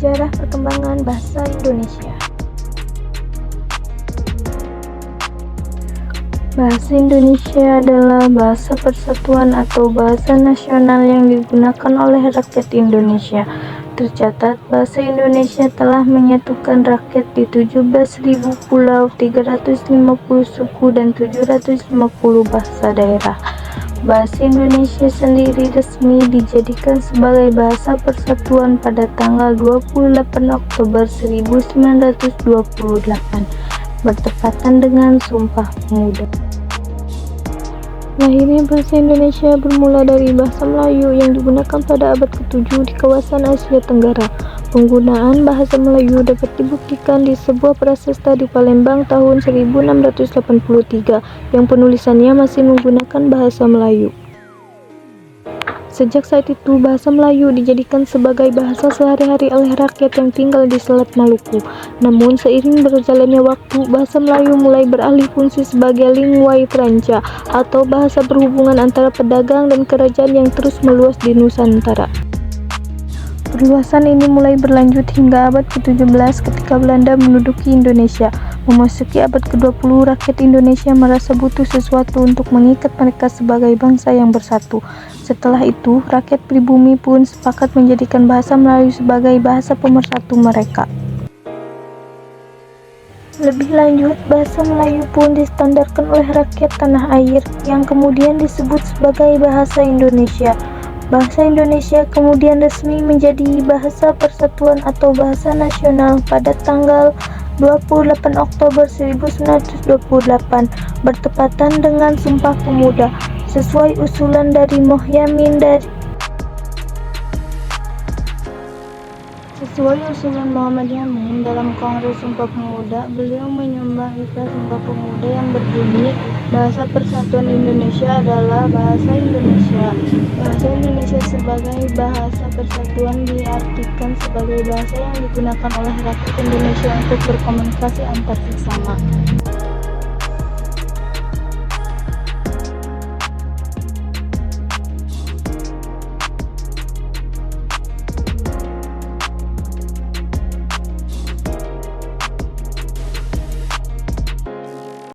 Sejarah perkembangan bahasa Indonesia. Bahasa Indonesia adalah bahasa persatuan atau bahasa nasional yang digunakan oleh rakyat Indonesia. Tercatat, bahasa Indonesia telah menyatukan rakyat di 17.000 pulau, 350 suku, dan 750 bahasa daerah. Bahasa Indonesia sendiri resmi dijadikan sebagai bahasa persatuan pada tanggal 28 Oktober 1928, bertepatan dengan Sumpah Pemuda. Lahirnya bahasa Indonesia bermula dari bahasa Melayu yang digunakan pada abad ke-7 di kawasan Asia Tenggara. Penggunaan bahasa Melayu dapat dibuktikan di sebuah prasasta di Palembang tahun 1683 yang penulisannya masih menggunakan bahasa Melayu. Sejak saat itu, bahasa Melayu dijadikan sebagai bahasa sehari-hari oleh rakyat yang tinggal di Selat Maluku. Namun, seiring berjalannya waktu, bahasa Melayu mulai beralih fungsi sebagai lingua franca atau bahasa berhubungan antara pedagang dan kerajaan yang terus meluas di Nusantara. Perluasan ini mulai berlanjut hingga abad ke-17 ketika Belanda menduduki Indonesia. Memasuki abad ke-20, rakyat Indonesia merasa butuh sesuatu untuk mengikat mereka sebagai bangsa yang bersatu. Setelah itu, rakyat pribumi pun sepakat menjadikan bahasa Melayu sebagai bahasa pemersatu mereka. Lebih lanjut, bahasa Melayu pun distandarkan oleh rakyat tanah air, yang kemudian disebut sebagai bahasa Indonesia. Bahasa Indonesia kemudian resmi menjadi bahasa persatuan atau bahasa nasional pada tanggal 28 Oktober 1928, bertepatan dengan Sumpah Pemuda, sesuai usulan dari Sesuai usulan Muhammad Yamin dalam Kongres Sumpah Pemuda, beliau menyumbang Ikrar Sumpah Pemuda yang berbunyi, bahasa persatuan Indonesia adalah bahasa Indonesia. Bahasa Indonesia sebagai bahasa persatuan diartikan sebagai bahasa yang digunakan oleh rakyat Indonesia untuk berkomunikasi antar sesama.